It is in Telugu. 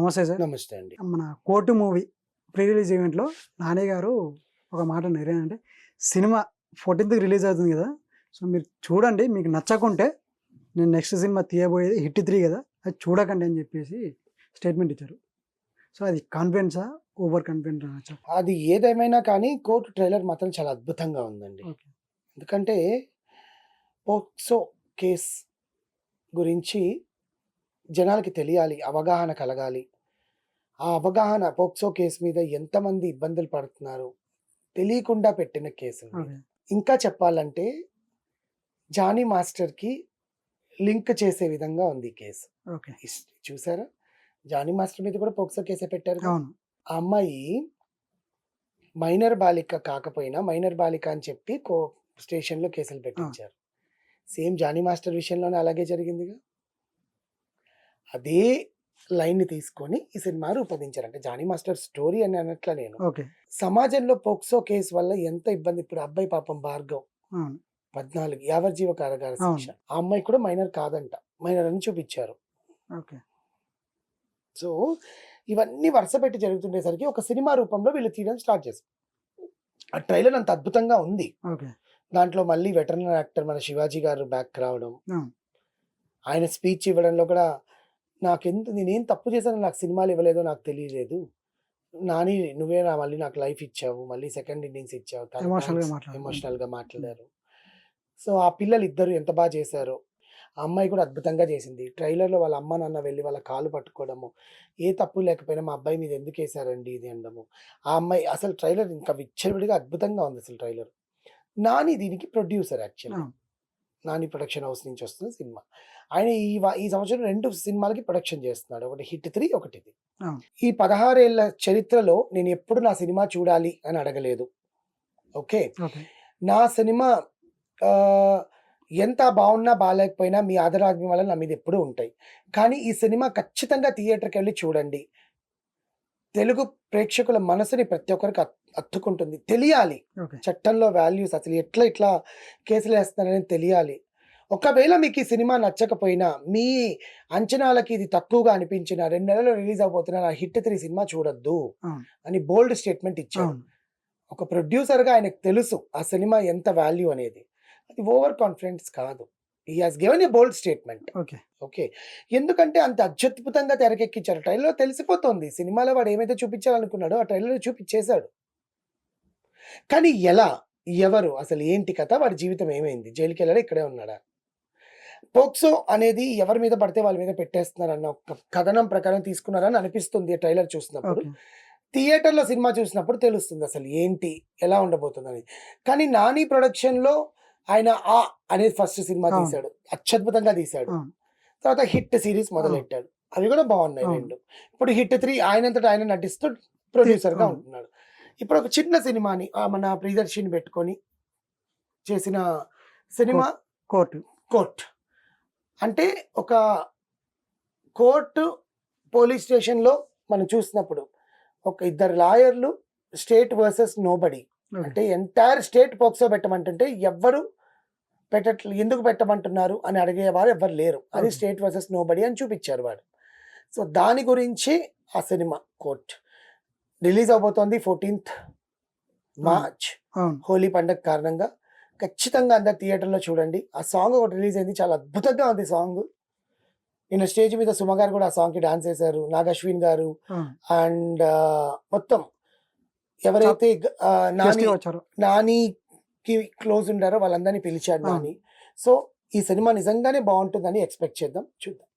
నమస్తే సార్. నమస్తే అండి. మన 'కోర్టు' మూవీ ప్రీ రిలీజ్ ఈవెంట్‌లో నాని గారు ఒక మాట అన్నారు. ఏంటంటే సినిమా 14థ్‌కి రిలీజ్ అవుతుంది కదా! సో, మీరు చూడండి. మీకు నచ్చకుంటే నేను నెక్స్ట్ సినిమా తీయబోయేది హిట్ 3 కదా! అది చూడకండి అని చెప్పేసి స్టేట్మెంట్ ఇచ్చారు. సో, అది కాన్ఫిడెన్సా? ఓవర్ కాన్ఫిడెంట్ అనొచ్చా? అది ఏదేమైనా కానీ 'కోర్టు' ట్రైలర్ మాత్రం చాలా అద్భుతంగా ఉందండి. ఓకే. ఎందుకంటే పోక్సో కేస్ గురించి జనాలకి తెలియాలి, అవగాహన కలగాలి. ఆ అవగాహన పోక్సో కేస్ మీద ఎంతమంది ఇబ్బందులు పడుతున్నారు తెలియకుండా పెట్టిన కేసు. ఓకే. ఇంకా చెప్పాలంటే జానీ మాస్టర్‌కి లింక్ చేసే విధంగా ఉంది ఈ కేసు. ఓకే. చూసారా? జానీ మాస్టర్ మీద కూడా పోక్సో కేసే పెట్టారు కదా! అవును. ఆ అమ్మాయి మైనర్ బాలిక కాకపోయినా మైనర్ బాలిక అని చెప్పి స్టేషన్‌లో కేసులు పెట్టించారు. సేమ్ జానీ మాస్టర్ విషయంలోనే అలాగే జరిగిందిగా. అదే లైన్‌ని తీసుకొని ఈ సినిమా రూపొందించారు. అంటే జానీ మాస్టర్ స్టోరీ అని అనట్లా నేను. ఓకే. సమాజంలో పోక్సో కేసు వల్ల ఎంత ఇబ్బంది. ఇప్పుడు అబ్బాయి పాపం భార్గవ్ అవును. 14 యావజ్జీవ కారాగార శిక్ష. అవును. ఆ అమ్మాయి కూడా మైనర్ కాదంట. మైనర్ అని చూపించారు. ఓకే. సో, ఇవన్నీ వరుస పెట్టి జరుగుతుండేసరికి ఒక సినిమా రూపంలో వీళ్ళు తీయడం స్టార్ట్ చేశారు. ఆ ట్రైలర్ అంత అద్భుతంగా ఉంది. ఓకే. దాంట్లో మళ్ళీ వెటరన్ యాక్టర్ మన శివాజీ గారు బ్యాక్ రావడం, అవును. ఆయన స్పీచ్ ఇవ్వడంలో కూడా నేనేం తప్పు చేశానో నాకు సినిమాలు ఇవ్వలేదో నాకు తెలియలేదు. నాని నువ్వే మళ్ళీ నాకు లైఫ్ ఇచ్చావు. మళ్ళీ సెకండ్ ఇన్నింగ్స్ ఇచ్చావు. ఎమోషనల్‌గా మాట్లాడారు. ఎమోషనల్‌గా మాట్లాడారు. సో, ఆ పిల్లలు ఇద్దరు ఎంత బాగా చేశారో. ఆ అమ్మాయి కూడా అద్భుతంగా చేసింది. ట్రైలర్‌లో వాళ్ళ అమ్మ, నాన్న వెళ్లి వాళ్ళ కాళ్ళు పట్టుకోవడము, ఏ తప్పు లేకపోయినా మా అబ్బాయి మీద ఎందుకేశారండి ఇది అనడము. ఆ అమ్మాయి అసలు ట్రైలర్ ఇంకా విచ్చలవిడిగా అద్భుతంగా ఉంది అసలు ట్రైలర్. నాని దీనికి ప్రొడ్యూసర్ యాక్చువల్లీ. అవును. నాని ప్రొడక్షన్ హౌస్ నుంచి వస్తున్న సినిమా. ఆయన ఈ సంవత్సరం 2 సినిమాలకి ప్రొడక్షన్ చేస్తున్నాడు. ఒకటి హిట్ 3, ఒకటి ఇది. అవును. ఈ 16 ఏళ్ల చరిత్రలో నేను ఎప్పుడు నా సినిమా చూడాలి అని అడగలేదు. ఓకే. ఓకే. నా సినిమా ఎంత బాగున్నా బాలేకపోయినా మీ ఆదరాభిమానాలు నా మీద ఎప్పుడూ ఉంటాయి. కానీ ఈ సినిమా ఖచ్చితంగా థియేటర్‌కెళ్ళి చూడండి. తెలుగు ప్రేక్షకుల మనసుని ప్రతి ఒక్కరికి అత్తుకుంటుంది. తెలియాలి. ఓకే. చట్టంలో వాల్యూస్ అసలు ఇట్లా కేసులేస్తున్నారని తెలియాలి. ఒకవేళ మీకు ఈ సినిమా నచ్చకపోయినా, మీ అంచనాలకి ఇది తక్కువగా అనిపించినా 2 నెలల్లో రిలీజ్ అవబోతున్న నా హిట్ 3 సినిమా చూడొద్దు అవును. అని బోల్డ్ స్టేట్మెంట్ ఇచ్చారు. అవును. ఒక ప్రొడ్యూసర్‌గా ఆయనకు తెలుసు ఆ సినిమా ఎంత వాల్యూ అనేది. అది ఓవర్ కాన్ఫిడెన్స్ కాదు. He has given a bold statement. Okay. Okay. ఎందుకంటే అంత అత్యద్భుతంగా తెరకెక్కించారు. ట్రైలర్‌లో తెలిసిపోతోంది. సినిమాలో వాడు ఏమైతే చూపించాలనుకున్నాడో ఆ ట్రైలర్‌లో చూపించేశాడు. కానీ ఎలా? ఎవరు? అసలు ఏంటి కథ? వాడి జీవితం ఏమైంది? జైలుకెళ్ళాడా? ఇక్కడే ఉన్నాడా? పోక్సో అనేది ఎవరి మీద పడితే వాళ్ళ మీద పెట్టేస్తున్నారన్న ఒక కథనం ప్రకారం తీసుకున్నారని అనిపిస్తుంది ట్రైలర్ చూసినప్పుడు. ఓకే. థియేటర్‌లో సినిమా చూసినప్పుడు తెలుస్తుంది అసలు ఏంటి? ఎలా ఉండబోతుందని. కానీ నాని ప్రొడక్షన్‌లో ఆయన అనేది ఫస్ట్ సినిమా అవును. తీశాడు. అత్యద్భుతంగా తీశాడు. అవును. తర్వాత హిట్ సీరీస్ మొదలెట్టాడు. అవి కూడా బాగున్నాయి అవును. 2. ఇప్పుడు హిట్ 3 ఆయనంతట ఆయన నటిస్తూ ప్రొడ్యూసర్‌గా అవును. ఉంటున్నాడు. ఇప్పుడు ఒక చిన్న సినిమాని మన ప్రియదర్శిని పెట్టుకొని చేసిన సినిమా కోర్టు. 'కోర్ట్'. అంటే ఒక కోర్టు పోలీస్ స్టేషన్‌లో మనం చూసినప్పుడు ఒక ఇద్దరు లాయర్లు స్టేట్ వర్సెస్ నోబడీ. ఓకే. అంటే ఎంటైర్ స్టేట్ పోక్సో పెట్టమంటుంటే ఎవ్వరు ఎందుకు పెట్టమంటున్నారు అని అడిగేవారు ఎవ్వరు లేరు. అది ఓకే. స్టేట్ వర్సెస్ నోబడీ అని చూపించారు వాడు. సో, దాని గురించి ఆ సినిమా 'కోర్ట్' రిలీజ్ అవబోతోంది 14th మార్చ్. అవును. హోలీ పండగ కారణంగా ఖచ్చితంగా అందరు థియేటర్‌లో చూడండి. ఆ సాంగ్ ఒకటి రిలీజ్ అయింది. చాలా అద్భుతంగా ఉంది సాంగ్. నిన్న స్టేజ్ మీద సుమ గారు కూడా ఆ సాంగ్‌కి డాన్స్ చేశారు. నాగశ్విన్ గారు అవును. అండ్ మొత్తం ఎవరైతే గెస్ట్‌గా వచ్చారు. నానికి క్లోజ్ ఉండారో వాళ్ళందరినీ పిలిచాడు అవును. నాని. సో, ఈ సినిమా నిజంగానే బాగుంటుందని ఎక్స్‌పెక్ట్ చేద్దాం. చూద్దాం.